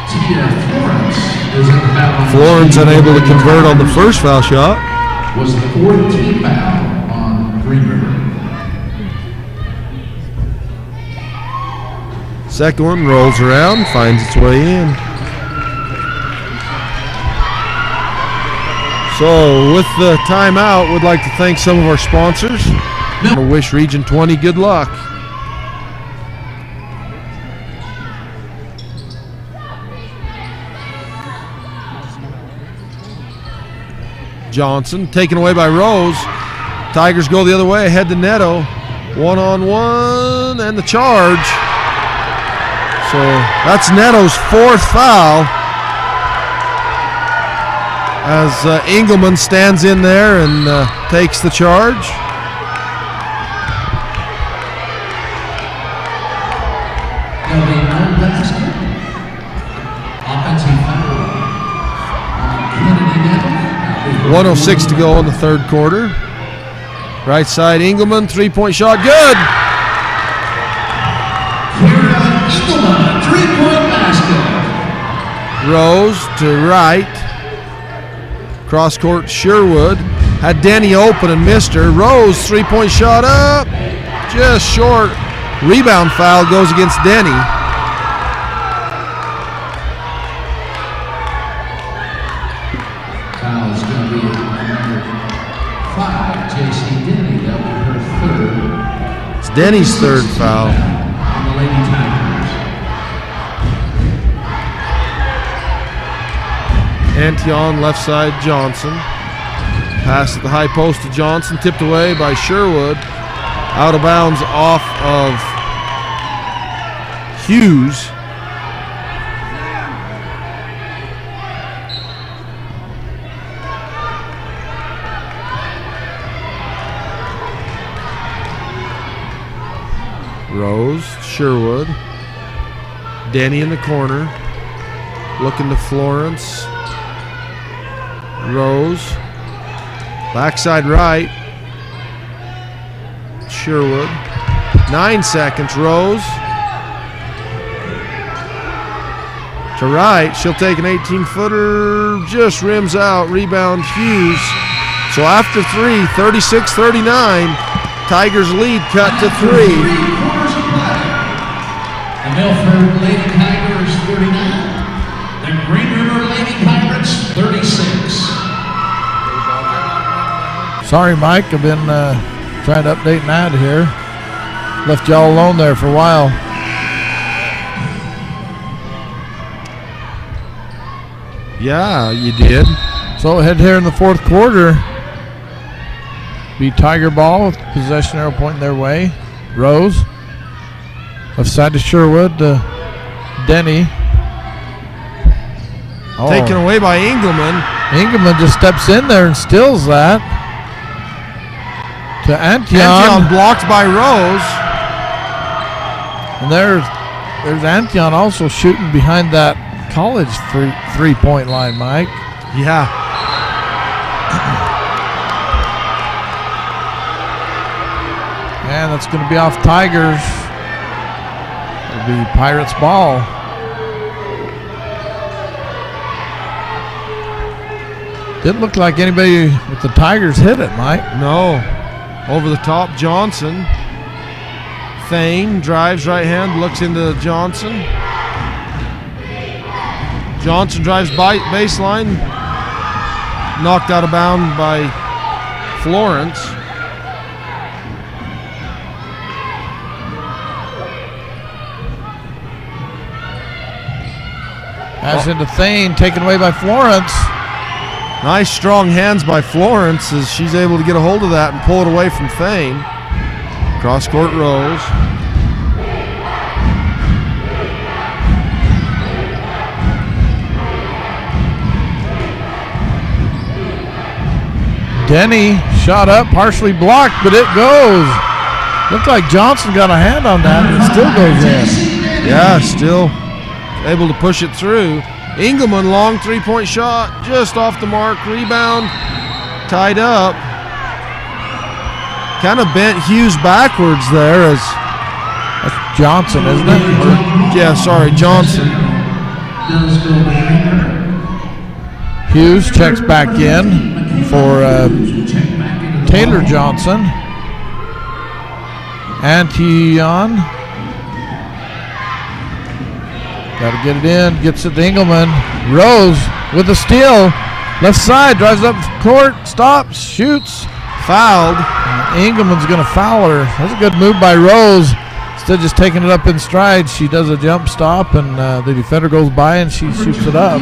Tia Florence is at the foul line. Florence unable to convert on the first foul shot. Was the 4th team foul on Green River. Second one rolls around, finds its way in. So with the timeout, we'd like to thank some of our sponsors. I wish Region 20 good luck. Johnson taken away by Rose. Tigers go the other way, ahead to Neto. 1-on-1 and the charge. So that's Neto's 4th foul as Engelman stands in there and takes the charge. There'll be no basket. Offensive foul on Kennedy Neto. 1:06 to go in the third quarter. Right side Engelman, 3-point shot, good. Kira Engelman, 3-point basket. Rose to right. Cross court, Sherwood had Denny open and missed her. Rose, 3-point shot up, just short. Rebound foul goes against Denny. Foul is going to be number 5, J.C. Denny. That will be her third. It's Denny's third foul. On the Lady Tigers. Antion, left side, Johnson. Pass at the high post to Johnson, tipped away by Sherwood. Out of bounds off of Hughes. Rose, Sherwood. Denny in the corner. Looking to Florence. Rose. Backside right. Sherwood. 9 seconds. Rose. To right. She'll take an 18-footer. Just rims out. Rebound Hughes. So after 3, 36-39. Tigers lead cut to 3. The Milford Lady Tigers 39. The Green River Lady Pirates 36. Sorry, Mike. I've been trying to update an ad here. Left y'all alone there for a while. Yeah, you did. So ahead here in the fourth quarter. Be Tiger ball with possession arrow pointing their way. Rose. Left side to Sherwood. Denny. Oh. Taken away by Engelman. Engelman just steps in there and steals that. To Antion. Antion blocked by Rose. And there's Antion also shooting behind that college three-point line, Mike. Yeah. And that's going to be off Tigers. It'll be Pirates ball. Didn't look like anybody with the Tigers hit it, Mike. No. Over the top, Johnson. Thane drives right hand, looks into Johnson. Johnson drives by baseline. Knocked out of bounds by Florence. Pass into Thane, taken away by Florence. Nice strong hands by Florence as she's able to get a hold of that and pull it away from Thane. Cross court Rose. Denny shot up, partially blocked, but it goes. Looked like Johnson got a hand on that, and it still goes in. Yeah, still able to push it through. Engelman, long three-point shot, just off the mark. Rebound, tied up. Kind of bent Hughes backwards there as... That's Johnson, isn't it? Yeah, sorry, Johnson. Hughes checks back in for Taylor Johnson. Antion. Got to get it in. Gets it to Engelman. Rose with a steal. Left side. Drives up court. Stops. Shoots. Fouled. Engelman's going to foul her. That's a good move by Rose. Instead of just taking it up in stride, she does a jump stop, and the defender goes by, and she shoots it up.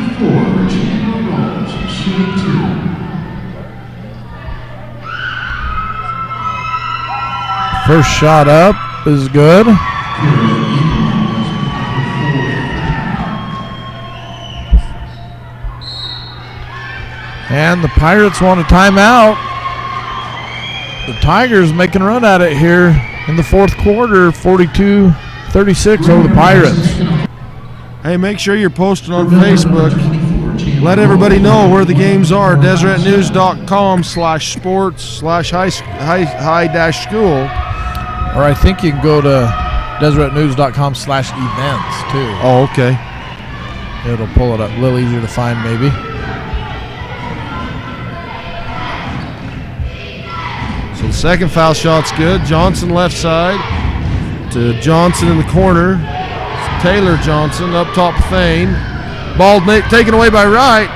First shot up is good. And the Pirates want a timeout. The Tigers making a run at it here in the fourth quarter, 42-36 over the Pirates. Hey, make sure you're posting on Facebook. Let everybody know where the games are. DeseretNews.com/sports/high-school. Or I think you can go to DeseretNews.com/events too. Oh, okay. It'll pull it up a little easier to find maybe. Second foul shot's good. Johnson left side to Johnson in the corner. Taylor Johnson up top, Thane. Ball taken away by Wright.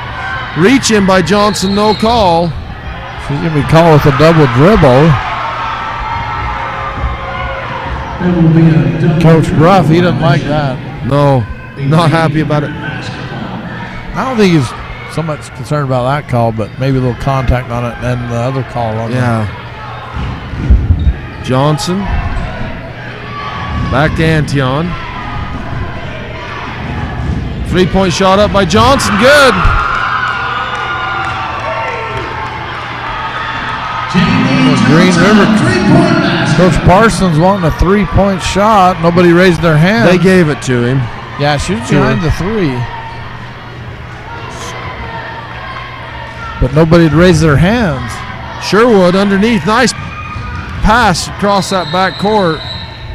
Reach in by Johnson, no call. She's going to be called with a double dribble. Coach Ruff, he doesn't like that. No, not happy about it. I don't think he's so much concerned about that call, but maybe a little contact on it and the other call on Johnson. Back to Antion. 3-point shot up by Johnson. Good. Green River. Coach Parsons wanting a 3-point shot. Nobody raised their hand. They gave it to him. Yeah, she was behind the three. But nobody had raised their hands. Sherwood underneath. Nice pass across that back court,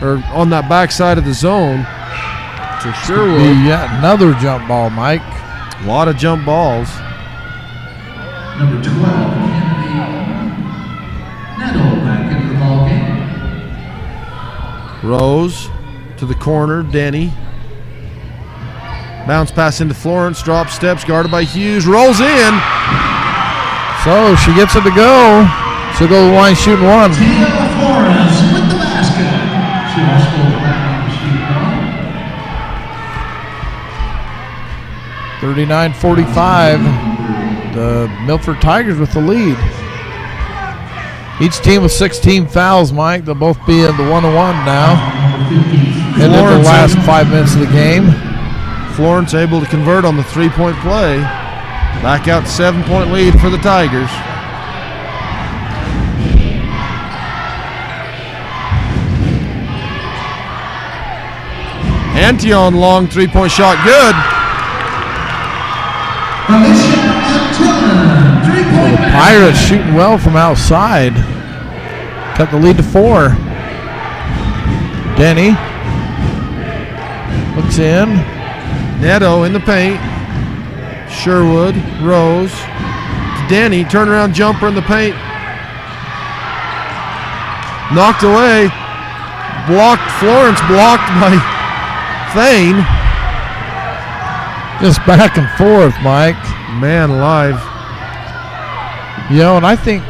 or on that back side of the zone to Sherwood. Yeah, another jump ball, Mike. A lot of jump balls. Number 12, Neto back into the ball game. Rose to the corner, Denny. Bounce pass into Florence, drop steps, guarded by Hughes, rolls in. So she gets it to go. She'll go to the line shooting one. Tia Florence with the basket. She also goes back on the shoot one. 39-45. The Milford Tigers with the lead. Each team with 16 fouls, Mike. They'll both be in the 1-1 now. And in the last 5 minutes of the game. Florence able to convert on the 3-point play. Back out 7-point lead for the Tigers. Antion long 3-point shot, good. So the Pirates shooting well from outside. Cut the lead to 4. Denny looks in. Neto in the paint. Sherwood, Rose, Denny, turnaround jumper in the paint. Knocked away. Blocked, Florence blocked by Thane. Just back and forth, Mike. Man alive. You know, and I think,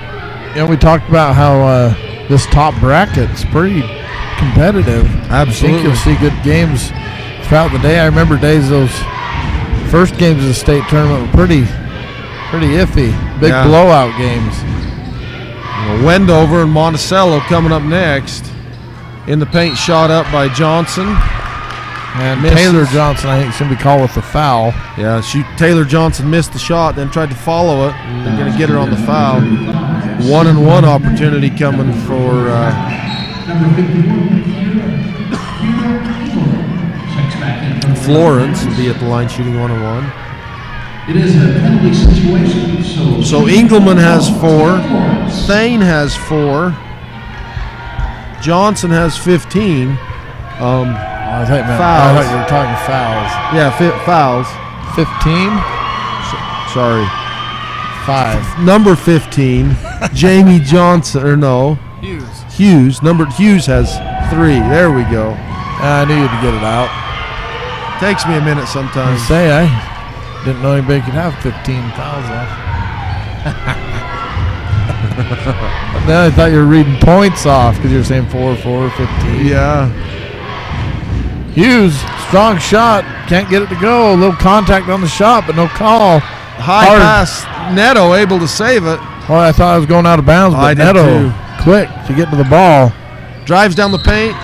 we talked about how this top bracket's pretty competitive. Absolutely. I think you'll see good games throughout the day. I remember days those first games of the state tournament were pretty iffy. Big blowout games. Wendover and Monticello coming up next. In the paint, shot up by Johnson. And misses. Taylor Johnson, I think, is going to be called with the foul. Yeah, Taylor Johnson missed the shot, then tried to follow it. They're going to get her on the foul. 1-and-1 opportunity coming for Florence to be at the line shooting 1-on-1. It is a penalty situation. So Engelman has 4. Thane has 4. Johnson has 15. I thought you were talking fouls. Yeah, fouls. 15? Sorry. 5. Number 15, Jamie Johnson, or no. Hughes. Hughes has 3. There we go. I knew you'd get it out. Takes me a minute sometimes. I didn't know anybody could have 15 fouls off. Then I thought you were reading points off because you were saying 4, 15. Yeah. Hughes, strong shot. Can't get it to go. A little contact on the shot, but no call. High pass. Neto able to save it. Well, I thought I was going out of bounds, but Neto quick to get to the ball. Drives down the paint.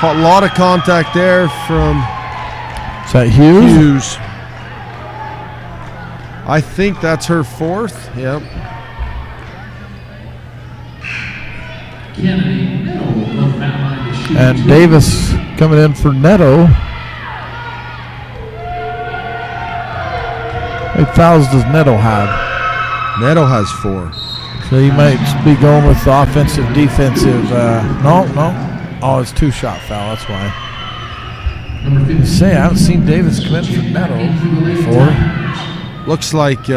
A lot of contact there from Is that Hughes? I think that's her 4th. Yep. And Davis coming in for Neto. How many fouls does Neto have? Neto has 4. So he might be going with the offensive, defensive. No. Oh, it's 2-shot foul. That's why. I haven't seen Davis come in for Neto before. Looks like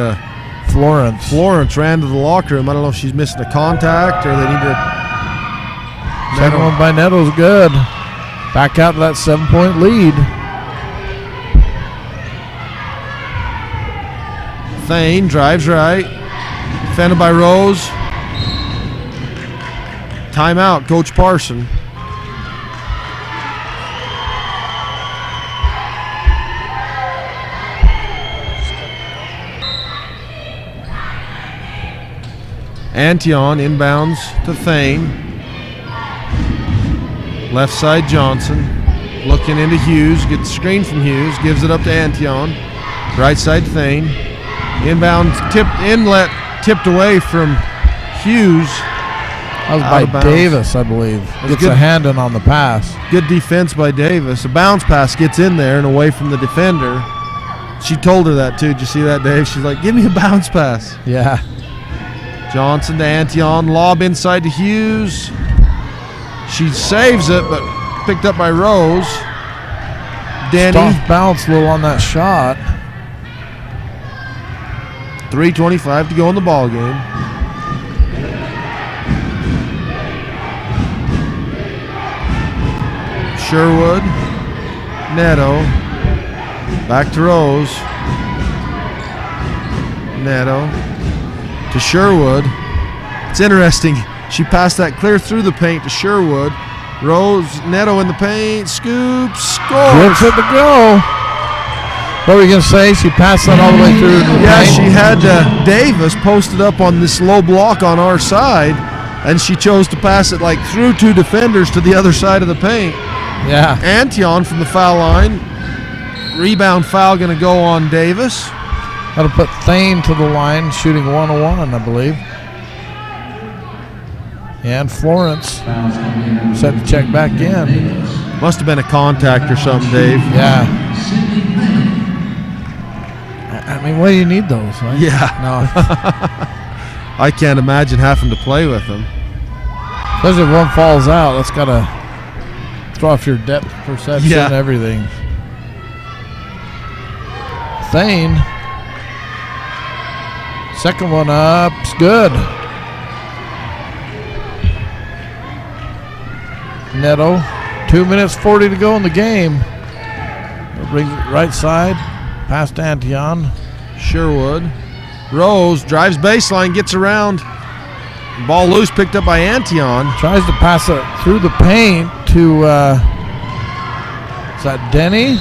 Florence. Florence ran to the locker room. I don't know if she's missing a contact or they need to. Second one by Neto's good. Back out to that 7-point lead. Thane drives right. Defended by Rose. Timeout, Coach Parson. Antion inbounds to Thane. Left side Johnson. Looking into Hughes. Gets the screen from Hughes. Gives it up to Antion. Right side Thane. Inbound inlet tipped away from Hughes. That was by Davis, I believe. Gets a hand in on the pass. Good defense by Davis. A bounce pass gets in there and away from the defender. She told her that too. Did you see that, Dave? She's like, give me a bounce pass. Yeah. Johnson to Antion. Lob inside to Hughes. She saves it, but picked up by Rose. Denny. Soft bounce a little on that shot. 3:25 to go in the ball game. Sherwood, Neto, back to Rose. Neto to Sherwood. It's interesting. She passed that clear through the paint to Sherwood. Rose, Neto in the paint, scoops, scores. Good to go. What were you going to say? She passed that all the way through. Yeah, she had Davis posted up on this low block on our side, and she chose to pass it like through two defenders to the other side of the paint. Yeah. Antion from the foul line. Rebound foul going to go on Davis. That'll put Thane to the line, shooting 1-1, I believe. And Florence set to check back in. Must have been a contact or something, Dave. Yeah. I mean, what do you need those? Right? Yeah. No. I can't imagine having to play with them. Especially if one falls out, that's got to throw off your depth perception and everything. Thane. Second one up. It's good. Neto. 2 minutes 40 to go in the game. Brings it right side. Past Antion. Sherwood. Rose drives baseline, gets around. Ball loose, picked up by Antion. Tries to pass it through the paint to, is that Denny?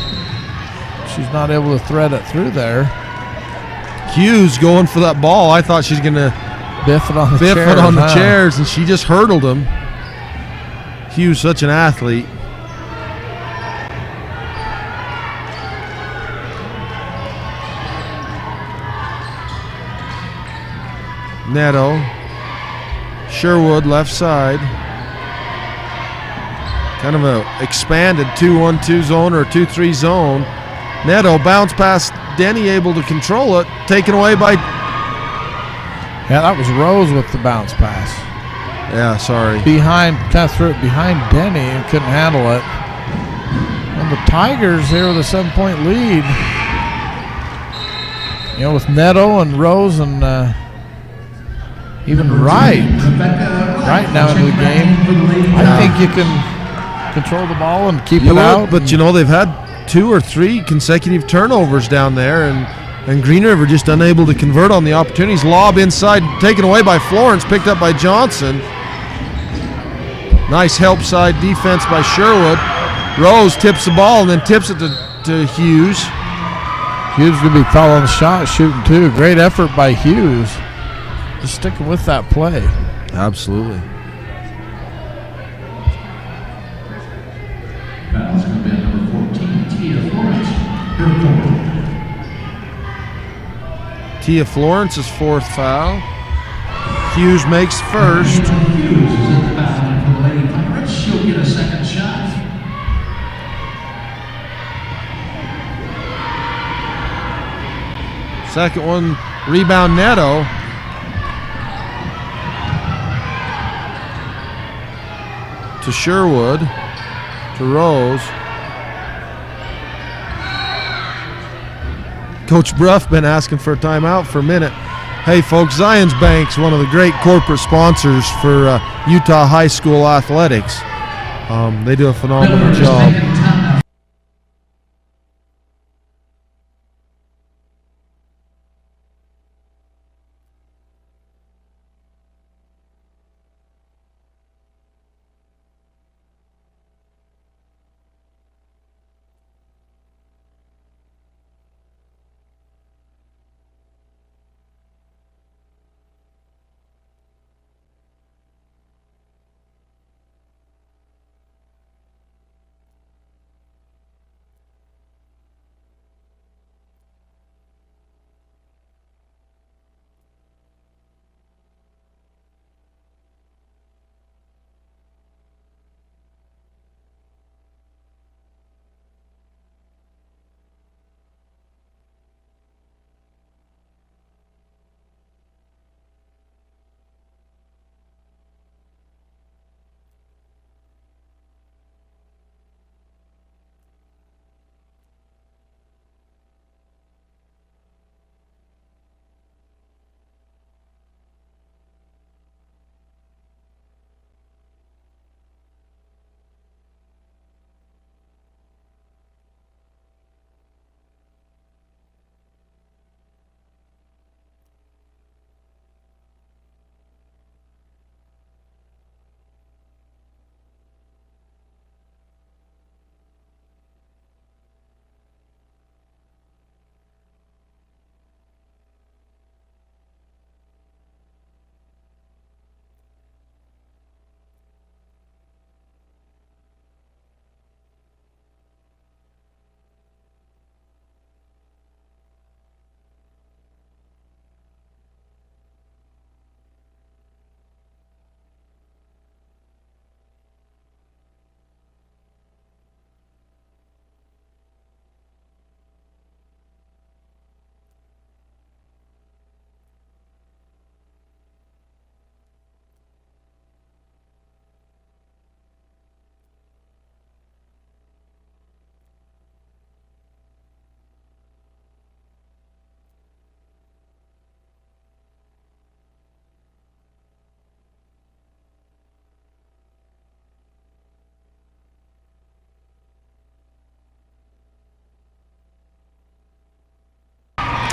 She's not able to thread it through there. Hughes going for that ball. I thought she's going to biff it on the chairs, and she just hurdled him. Hughes, such an athlete. Neto. Sherwood left side. Kind of a expanded 2-1-2 zone or a 2-3 zone. Neto bounce past Denny, able to control it. Taken away by... Yeah, that was Rose with the bounce pass. Yeah, sorry. Kind of threw it behind Denny and couldn't handle it. And the Tigers here with a 7-point lead. You know, with Neto and Rose and even Wright now into the game. I think you can control the ball and keep it out. But you know, they've had 2 or 3 consecutive turnovers down there, and Green River just unable to convert on the opportunities. Lob inside, taken away by Florence, picked up by Johnson. Nice help side defense by Sherwood. Rose tips the ball and then tips it to Hughes. Hughes going to be fouled on the shot, shooting too. Great effort by Hughes. Just sticking with that play. Absolutely. Foul's going to be number 14, Tia Florence. Her fourth. Tia Florence's 4th foul. Hughes makes first. Hughes is in the foul line for the Lady Pirates. She'll get a second shot. Second one, rebound Neto. To Sherwood, to Rose. Coach Bruff been asking for a timeout for a minute. Hey folks, Zions Bank's one of the great corporate sponsors for Utah High School athletics. They do a phenomenal job.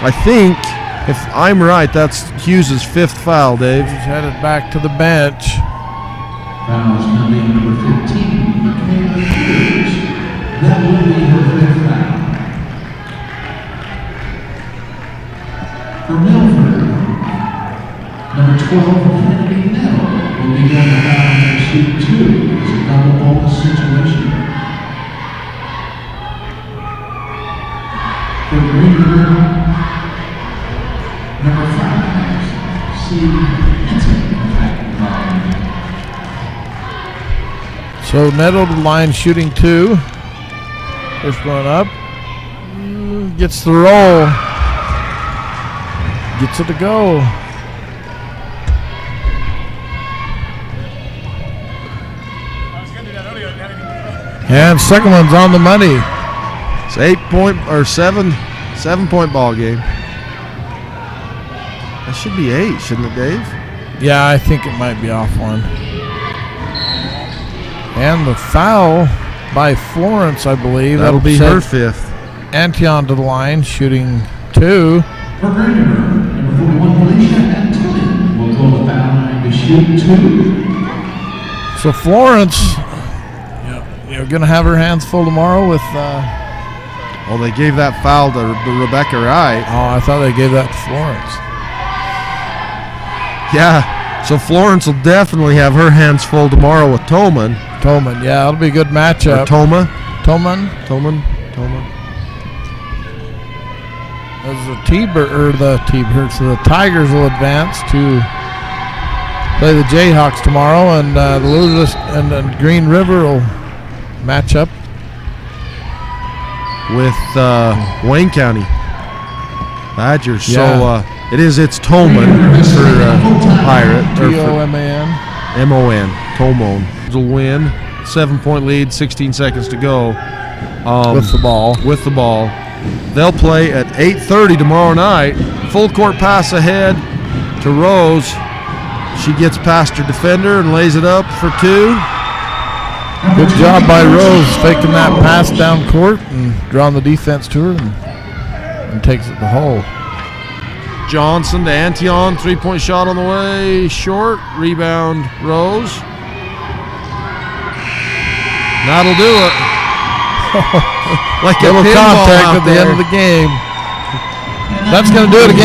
I think, if I'm right, that's Hughes' 5th foul, Dave. He's headed back to the bench. Foul is going to be number 15, Michaela Hughes. That will be her 5th foul. For Milford, number 12, Kennedy Nettle, will be going to foul and shoot 2. It's a double bonus situation. For Green River, number 5, C. Henson. So Nettle to the line shooting 2. First one up. Gets the roll. Gets it to go. And second one's on the money. It's 7-point ball game. That should be 8, shouldn't it, Dave? Yeah, I think it might be off one. And the foul by Florence, I believe. That'll be her 5th. Antion to the line, shooting 2. For Green River, number 41, Felicia Antillion will go to foul line to shoot 2. So Florence, going to have her hands full tomorrow with... Well, they gave that foul to Rebecca Wright. Oh, I thought they gave that to Florence. Yeah, so Florence will definitely have her hands full tomorrow with Toman. Toman, yeah, it'll be a good matchup. Or Toman. As the so the Tigers will advance to play the Jayhawks tomorrow, and the losers and Green River will match up with Wayne County Badgers. Yeah. So it's Toman for Pirate. Toman. M-O-N. Tomon will win. 7-point lead, 16 seconds to go. With the ball. With the ball. They'll play at 8:30 tomorrow night. Full court pass ahead. to Rose. She gets past her defender and lays it up for 2. Good job by Rose faking that pass down court and drawing the defense to her and takes it to the hole. Johnson to Antion, 3-point shot on the way, short. Rebound, Rose. That'll do it. Like a little pinball contact out at the there. end of the game. That's going to do it again.